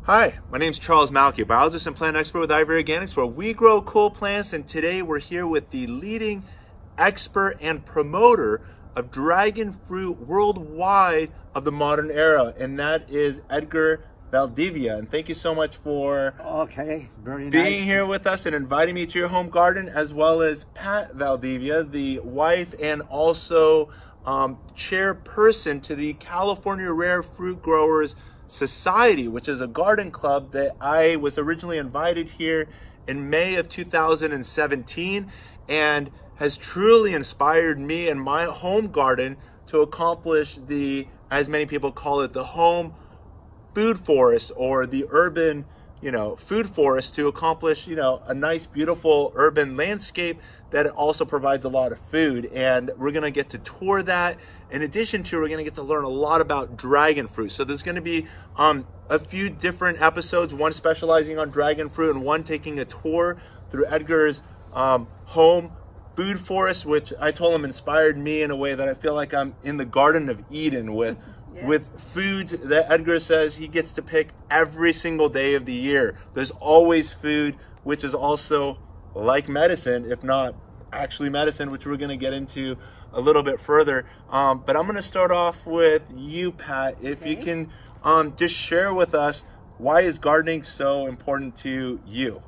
Hi, my name is Charles Malki, biologist and plant expert with Ivory Organics, where we grow cool plants, and today we're here with the leading expert and promoter of dragon fruit worldwide of the modern era, and that is Edgar Valdivia. And thank you so much for being here with us and inviting me to your home garden, as well as Pat Valdivia, the wife and also chairperson to the California Rare Fruit Growers Society, which is a garden club that I was originally invited here in May of 2017, and has truly inspired me and my home garden to accomplish the, as many people call it, the home food forest, or the urban, food forest, to accomplish, a nice, beautiful urban landscape that also provides a lot of food. And we're gonna get to tour that. In addition to, we're gonna get to learn a lot about dragon fruit. So there's gonna be a few different episodes, one specializing on dragon fruit and one taking a tour through Edgar's home food forest, which I told him inspired me in a way that I feel like I'm in the Garden of Eden with foods that Edgar says he gets to pick every single day of the year. There's always food, which is also like medicine, if not actually medicine, which we're going to get into a little bit further. But I'm going to start off with you, Pat. If you can just share with us, why is gardening so important to you?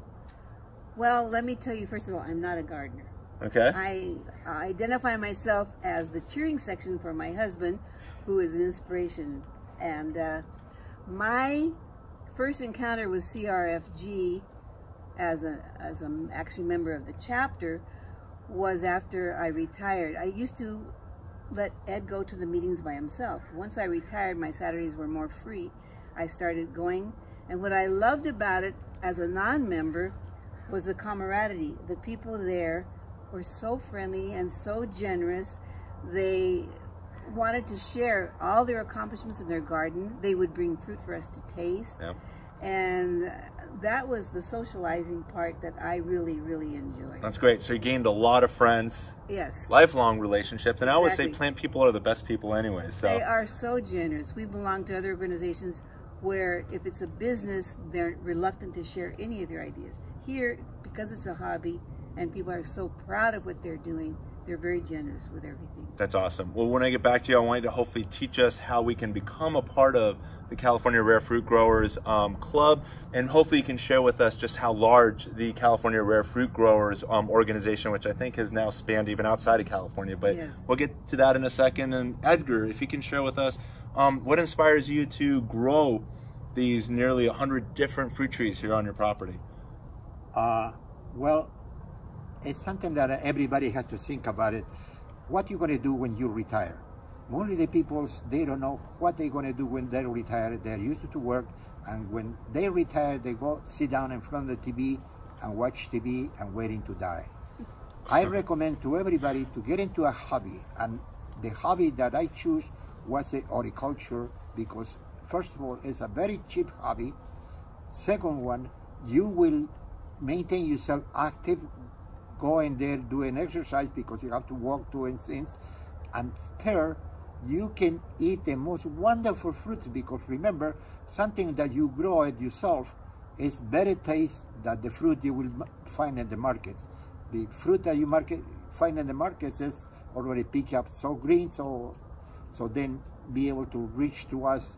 Well, let me tell you, first of all, I'm not a gardener. Okay. I identify myself as the cheering section for my husband, who is an inspiration. And my first encounter with C.R.F.G. as an actually member of the chapter was after I retired. I used to let Ed go to the meetings by himself. Once I retired, my Saturdays were more free. I started going, and what I loved about it as a non-member was the camaraderie. The people there were so friendly and so generous. They wanted to share all their accomplishments in their garden. They would bring fruit for us to taste. Yep. And that was the socializing part that I really, really enjoyed. That's great. So you gained a lot of friends. Yes. Lifelong relationships. And exactly. I always say plant people are the best people anyway. So they are so generous. We belong to other organizations where if it's a business, they're reluctant to share any of their ideas. Here, because it's a hobby and people are so proud of what they're doing, they're very generous with everything. That's awesome. Well, when I get back to you, I want you to hopefully teach us how we can become a part of the California Rare Fruit Growers Club, and hopefully you can share with us just how large the California Rare Fruit Growers organization, which I think has now spanned even outside of California, but yes, we'll get to that in a second. And Edgar, if you can share with us, what inspires you to grow these nearly 100 different fruit trees here on your property? Well, it's something that everybody has to think about it. What you're going to do when you retire? Only the people, they don't know what they're going to do when they retire. They're used to work, and when they retire, they go sit down in front of the TV and watch TV and waiting to die. I recommend to everybody to get into a hobby, and the hobby that I choose was the horticulture, because first of all, it's a very cheap hobby. Second one, you will maintain yourself active, go in there, do an exercise, because you have to walk, do things. And third, you can eat the most wonderful fruits, because remember, something that you grow it yourself is better taste than the fruit you will find in the markets. The fruit that you find in the markets is already picked up, so green, so then be able to reach to us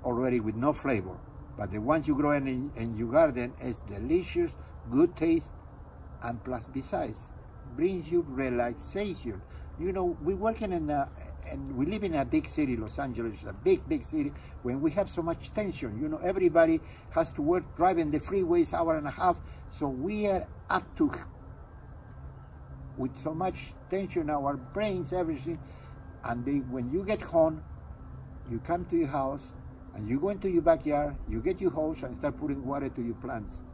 already with no flavor. But the ones you grow in your garden is delicious, good taste, and plus besides, brings you relaxation. We're working and we live in a big city, Los Angeles, a big city, when we have so much tension. Everybody has to work driving the freeways hour and a half, so we are up to, with so much tension, our brains, everything. And when you get home, you come to your house, and you go into your backyard, you get your hose and start putting water to your plants.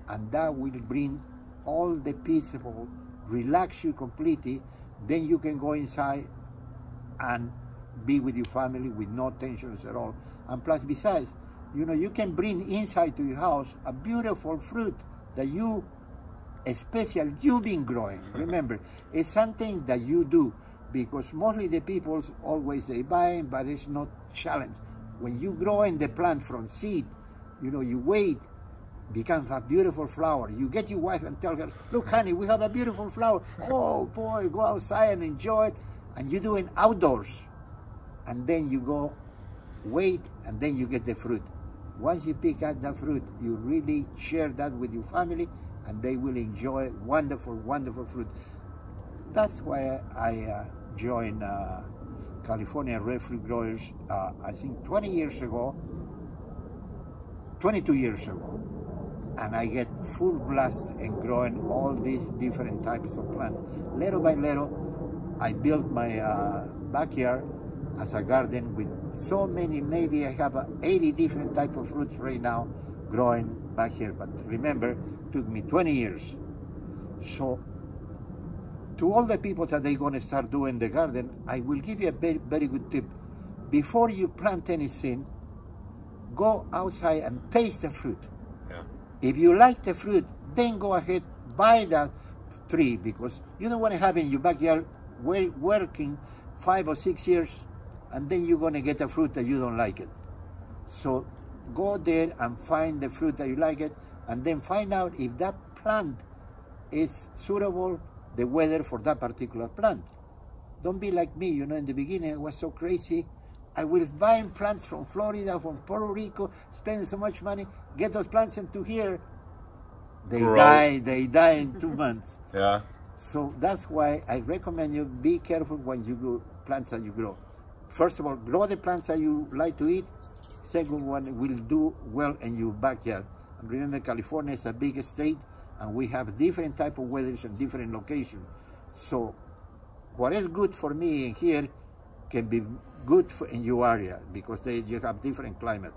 And that will bring all the peaceful, relax you completely. Then you can go inside and be with your family with no tensions at all. And plus besides, you can bring inside to your house a beautiful fruit that especially you've been growing. Remember, it's something that you do, because mostly the people always they buy, but it's not challenge. When you grow in the plant from seed, You know, you wait, becomes a beautiful flower. You get your wife and tell her, look, honey, we have a beautiful flower. Oh, boy, go outside and enjoy it. And you do it outdoors. And then you go wait, and then you get the fruit. Once you pick out the fruit, you really share that with your family, and they will enjoy wonderful, wonderful fruit. That's why I joined California Red Fruit Growers, I think 22 years ago, and I get full blast in growing all these different types of plants. Little by little, I built my backyard as a garden with so many, maybe I have 80 different types of fruits right now growing back here. But remember, it took me 20 years. So to all the people that they're going to start doing the garden, I will give you a very, very good tip. Before you plant anything, go outside and taste the fruit. Yeah. If you like the fruit, then go ahead, buy that tree, because you don't want to have in your backyard working 5 or 6 years, and then you're going to get a fruit that you don't like it. So go there and find the fruit that you like it, and then find out if that plant is suitable, the weather for that particular plant. Don't be like me, you know, in the beginning I was so crazy. I was buying plants from Florida, from Puerto Rico, spending so much money, get those plants into here. They die in 2 months. Yeah. So that's why I recommend you be careful when you grow plants that you grow. First of all, grow the plants that you like to eat. Second one will do well in your backyard. And remember, California is a big state, and we have different type of weathers and different locations. So what is good for me in here can be good in your area, because you have different climate.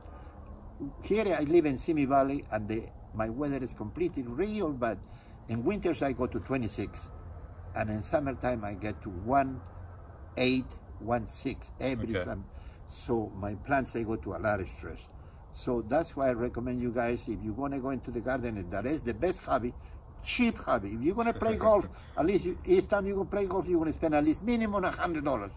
Here I live in Simi Valley, and my weather is completely real bad. In winters I go to 26, and in summertime I get to 18, 16 every summer. So my plants, they go to a lot of stress. So that's why I recommend you guys, if you're going to go into the garden, and that is the best hobby, cheap hobby. If you're going to play golf, at least each time you go play golf, you're going to spend at least minimum $100.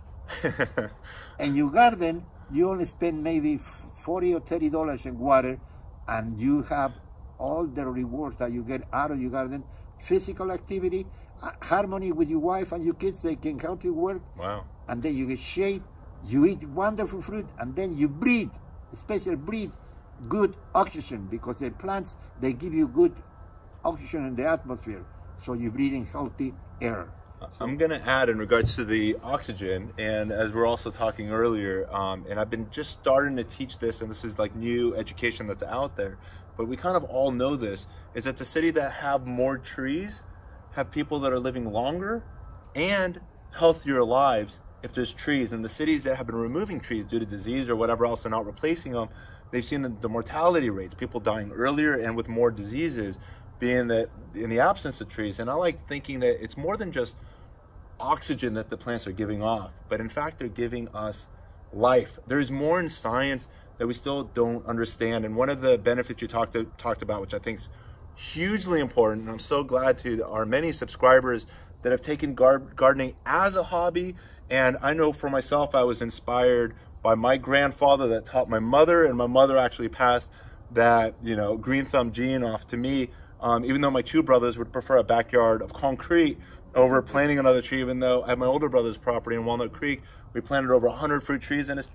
And your garden, you only spend maybe $40 or $30 in water, and you have all the rewards that you get out of your garden. Physical activity, harmony with your wife and your kids, they can help you work. Wow. And then you get shade, you eat wonderful fruit, and then you breathe, especially breathe good oxygen, because the plants, they give you good oxygen in the atmosphere, so you're breathing healthy air. I'm going to add in regards to the oxygen, and as we're also talking earlier, and I've been just starting to teach this, and this is like new education that's out there, but we kind of all know this, is that the city that have more trees have people that are living longer and healthier lives if there's trees. And the cities that have been removing trees due to disease or whatever else and not replacing them, they've seen the mortality rates, people dying earlier and with more diseases, being that in the absence of trees. And I like thinking that it's more than just oxygen that the plants are giving off, but in fact they're giving us life. There's more in science that we still don't understand. And one of the benefits you talked about, which I think is hugely important, and I'm so glad to our many subscribers that have taken gardening as a hobby. And I know for myself, I was inspired by my grandfather that taught my mother, and my mother actually passed that, you know, green thumb gene off to me, even though my two brothers would prefer a backyard of concrete over planting another tree. Even though at my older brother's property in Walnut Creek, we planted over 100 fruit trees, and his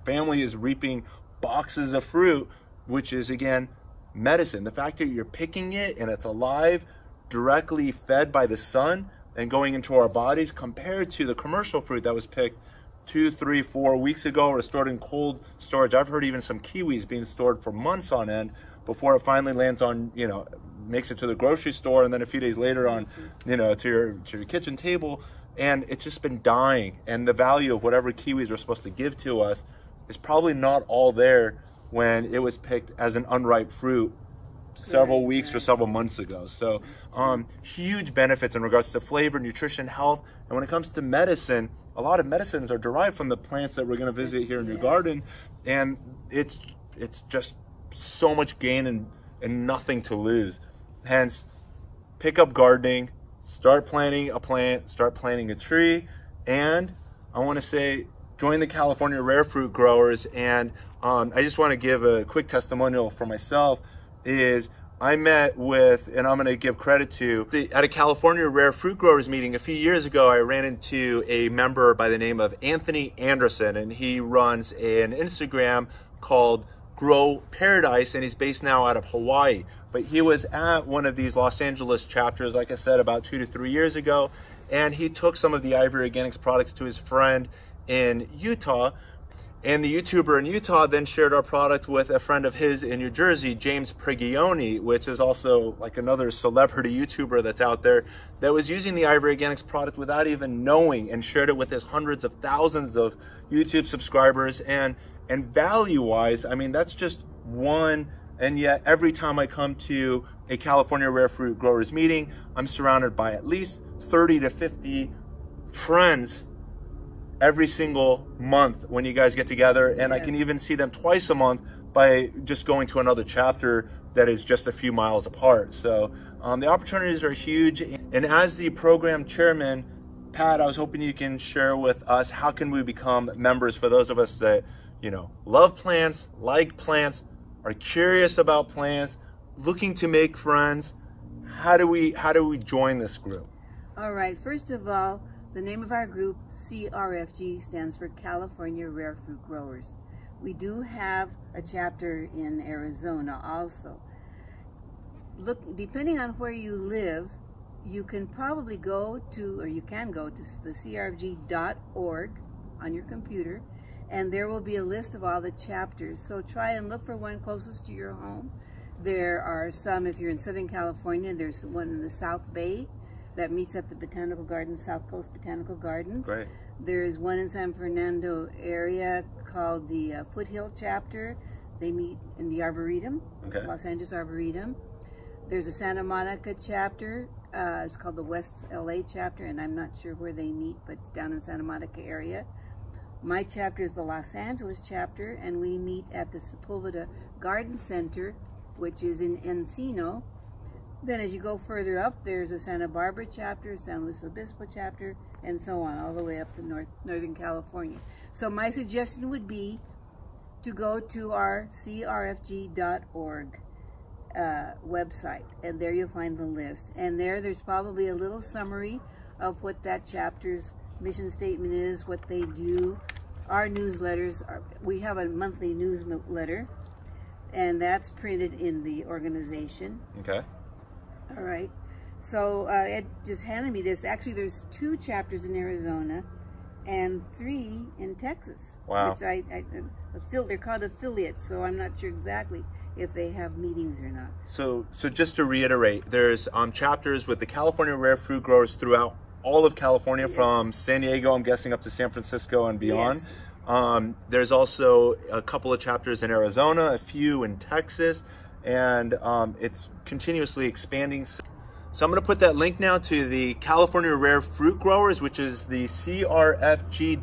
family is reaping boxes of fruit, which is, again, medicine. The fact that you're picking it and it's alive, directly fed by the sun and going into our bodies, compared to the commercial fruit that was picked 2, 3, 4 weeks ago or stored in cold storage. I've heard even some kiwis being stored for months on end before it finally lands on, you know, makes it to the grocery store, and then a few days later on, you know, to your kitchen table, and it's just been dying. And the value of whatever kiwis are supposed to give to us is probably not all there when it was picked as an unripe fruit several weeks or several months ago. So huge benefits in regards to flavor, nutrition, health. And when it comes to medicine, a lot of medicines are derived from the plants that we're going to visit here in your garden, and it's just so much gain and nothing to lose. Hence, pick up gardening, start planting a plant, start planting a tree, and I want to say, join the California Rare Fruit Growers. And I just want to give a quick testimonial for myself. Is I met with, and I'm going to give credit to, at a California Rare Fruit Growers meeting a few years ago, I ran into a member by the name of Anthony Anderson, and he runs an Instagram called Grow Paradise, and he's based now out of Hawaii. But he was at one of these Los Angeles chapters, like I said, about 2 to 3 years ago, and he took some of the Ivory Organics products to his friend in Utah. And the YouTuber in Utah then shared our product with a friend of his in New Jersey, James Prigioni, which is also like another celebrity YouTuber that's out there that was using the Ivory Organics product without even knowing, and shared it with his hundreds of thousands of YouTube subscribers. And value-wise, I mean, that's just one. And yet every time I come to a California Rare Fruit Growers meeting, I'm surrounded by at least 30 to 50 friends every single month when you guys get together, and I can even see them twice a month by just going to another chapter that is just a few miles apart. So the opportunities are huge. And as the program chairman, Pat, I was hoping you can share with us, how can we become members for those of us that, you know, love plants, like plants, are curious about plants, looking to make friends. How do we join this group? All right, first of all, the name of our group, CRFG, stands for California Rare Fruit Growers. We do have a chapter in Arizona also. Look, depending on where you live, you can probably go to, or you can go to the CRFG.org on your computer, and there will be a list of all the chapters. So try and look for one closest to your home. There are some, if you're in Southern California, there's one in the South Bay that meets at the Botanical Gardens, South Coast Botanical Gardens. Great. There's one in San Fernando area called the Foothill Chapter. They meet in the Arboretum, Los Angeles Arboretum. There's a Santa Monica chapter. It's called the West LA chapter, and I'm not sure where they meet, but down in Santa Monica area. My chapter is the Los Angeles chapter, and we meet at the Sepulveda Garden Center, which is in Encino. Then as you go further up, there's a Santa Barbara chapter, San Luis Obispo chapter, and so on, all the way up to Northern California. So my suggestion would be to go to our crfg.org website, and there you'll find the list. And there's probably a little summary of what that chapter's mission statement is, what they do. Our newsletters, we have a monthly newsletter, and that's printed in the organization. Okay. All right. So Ed just handed me this. Actually, there's 2 chapters in Arizona and 3 in Texas. Wow. Which they're called affiliates, so I'm not sure exactly if they have meetings or not. So just to reiterate, there's chapters with the California Rare Fruit Growers throughout all of California, from San Diego, I'm guessing, up to San Francisco and beyond. There's also a couple of chapters in Arizona, a few in Texas, and it's continuously expanding. So I'm going to put that link now to the California Rare Fruit Growers, which is the crfg.org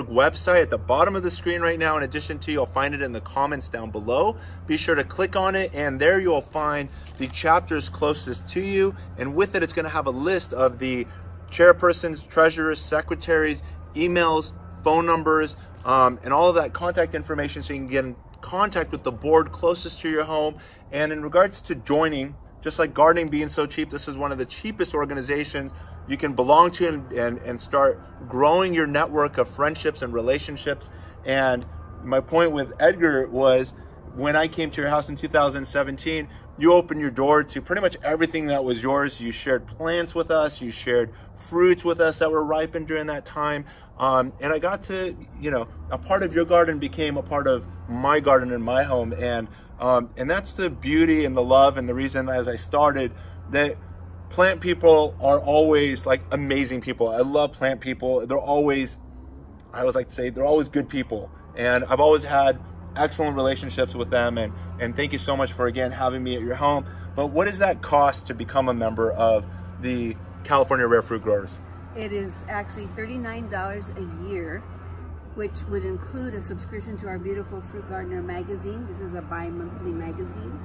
website at the bottom of the screen right now. In addition to, you'll find it in the comments down below. Be sure to click on it, and there you'll find the chapters closest to you. And with it, it's going to have a list of the chairpersons, treasurers, secretaries, emails, phone numbers, and all of that contact information, so you can get in contact with the board closest to your home. And in regards to joining, just like gardening being so cheap, this is one of the cheapest organizations you can belong to and start growing your network of friendships and relationships. And my point with Edgar was, when I came to your house in 2017, you opened your door to pretty much everything that was yours. You shared plants with us, you shared fruits with us that were ripened during that time. And I got to, you know, a part of your garden became a part of my garden in my home. And that's the beauty and the love and the reason, as I started, that plant people are always like amazing people. I love plant people. They're always, I always like to say, they're always good people. And I've always had excellent relationships with them. And thank you so much for, again, having me at your home. But what does that cost to become a member of the California Rare Fruit Growers? It is actually $39 a year, which would include a subscription to our beautiful Fruit Gardener magazine. This is a bi-monthly magazine.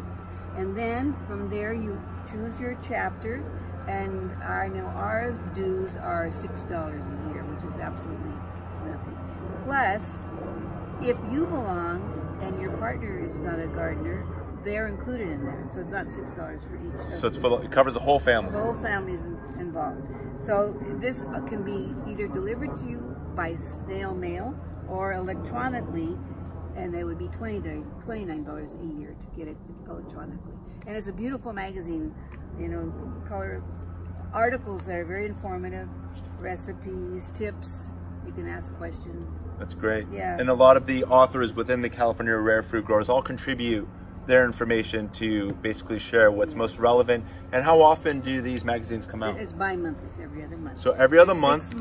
And then from there you choose your chapter, and our dues are $6 a year, which is absolutely nothing. Plus, if you belong and your partner is not a gardener, they're included in that. So it's not $6 for each. So it covers the whole family. The whole family's involved. So this can be either delivered to you by snail mail or electronically, and they would be $29 a year to get it electronically. And it's a beautiful magazine, you know, color articles that are very informative, recipes, tips. You can ask questions. That's great. Yeah. And a lot of the authors within the California Rare Fruit Growers all contribute their information to basically share what's most relevant. And how often do these magazines come out? It's bi-monthly, it's every other month. So every other month? 6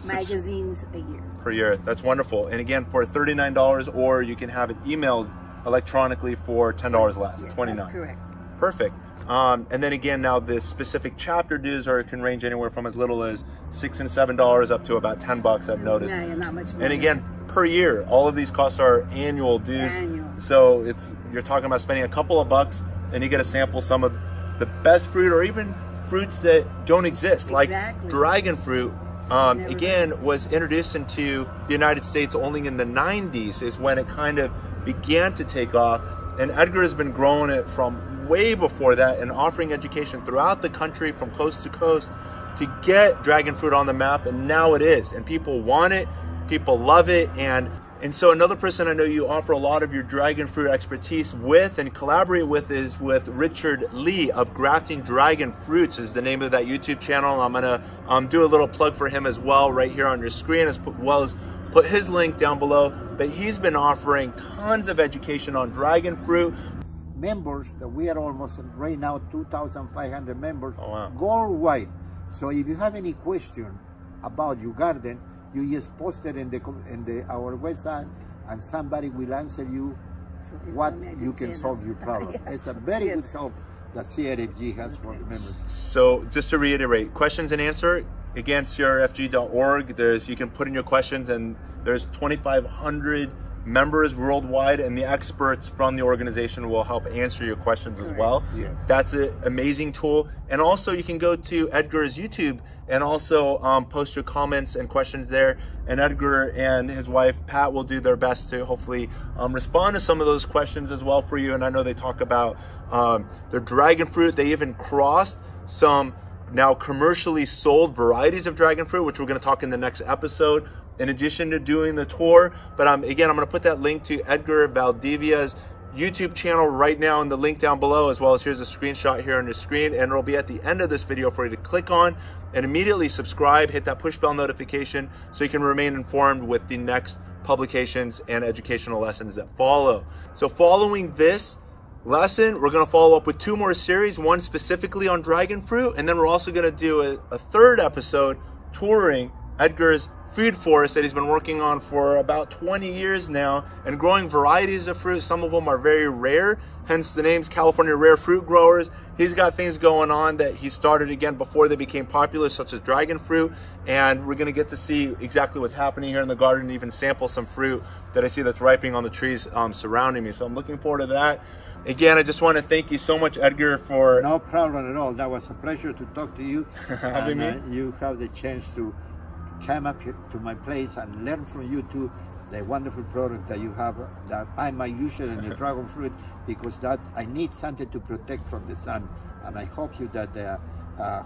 magazines a year. Per year. That's wonderful. And again, for $39, or you can have it emailed electronically for $10 less, Yeah, $29. that's correct. Perfect. And then again, now the specific chapter dues it can range anywhere from as little as $6 and $7 up to about $10, I've noticed. Yeah, not much more. And again, per year, all of these costs are annual dues. Annual. So you're talking about spending a couple of bucks and you get to sample some of the best fruit, or even fruits that don't exist, like dragon fruit. Again, was introduced into the United States only in the 90s is when it kind of began to take off. And Edgar has been growing it from way before that and offering education throughout the country from coast to coast to get dragon fruit on the map. And now it is, and people want it, people love it. And so another person I know you offer a lot of your dragon fruit expertise with and collaborate with is with Richard Lee of Grafting Dragon Fruits is the name of that YouTube channel. I'm gonna do a little plug for him as well right here on your screen, as well as put his link down below. But he's been offering tons of education on dragon fruit. Members, that we are almost right now 2,500 members worldwide. So if you have any question about your garden, you just post it in our website, and somebody will answer you what you can solve your problem. It's a very good help that CRFG has for the members. So just to reiterate, questions and answer, again, CRFG.org. You can put in your questions, and there's 2,500 members worldwide, and the experts from the organization will help answer your questions as well. Yes. That's an amazing tool. And also you can go to Edgar's YouTube and also post your comments and questions there. And Edgar and his wife, Pat, will do their best to hopefully respond to some of those questions as well for you. And I know they talk about their dragon fruit. They even crossed some now commercially sold varieties of dragon fruit, which we're going to talk in the next episode, in addition to doing the tour. But again, I'm going to put that link to Edgar Valdivia's YouTube channel right now in the link down below, as well as here's a screenshot here on your screen, and it'll be at the end of this video for you to click on and immediately subscribe, hit that push bell notification so you can remain informed with the next publications and educational lessons that follow. So following this lesson, we're going to follow up with 2 more series, one specifically on dragon fruit, and then we're also going to do a 3rd episode touring Edgar's food forest that he's been working on for about 20 years now, and growing varieties of fruit. Some of them are very rare, hence the name's California Rare Fruit Growers. He's got things going on that he started again before they became popular, such as dragon fruit, and we're going to get to see exactly what's happening here in the garden, and even sample some fruit that I see that's ripening on the trees surrounding me. So I'm looking forward to that. Again, I just want to thank you so much, Edgar, for... No problem at all. That was a pleasure to talk to you. Having me. You have the chance to come up here to my place and learn from you too the wonderful products that you have that I might use it in the dragon fruit, because that I need something to protect from the sun, and I hope you that the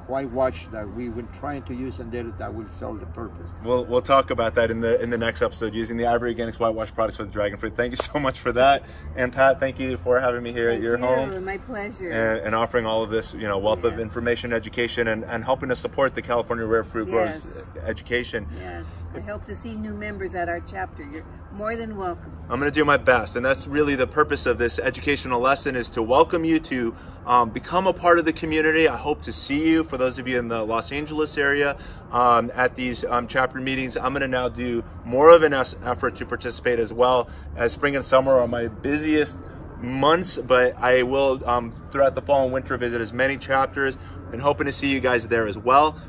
whitewash that we were trying to use in there, that will serve the purpose. We'll talk about that in the next episode, using the Ivory Organics whitewash products for the dragon fruit. Thank you so much for that. And Pat, thank you for having me here at your home. My pleasure. And offering all of this, wealth of information, education, and helping to support the California Rare Fruit Growers education. Yes, I hope to see new members at our chapter. You're more than welcome. I'm going to do my best, and that's really the purpose of this educational lesson, is to welcome you to become a part of the community. I hope to see you, for those of you in the Los Angeles area, at these chapter meetings. I'm going to now do more of an effort to participate, as well as spring and summer are my busiest months, but I will throughout the fall and winter visit as many chapters, and hoping to see you guys there as well.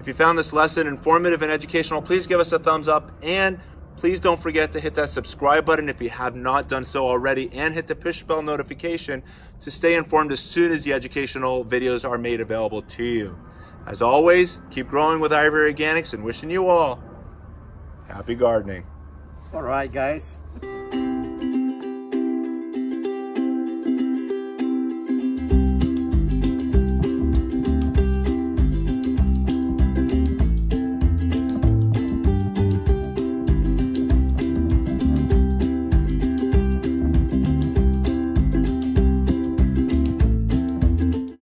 If you found this lesson informative and educational, please give us a thumbs up, and please don't forget to hit that subscribe button if you have not done so already, and hit the push bell notification to stay informed as soon as the educational videos are made available to you. As always, keep growing with Ivory Organics, and wishing you all Happy gardening. All right, guys.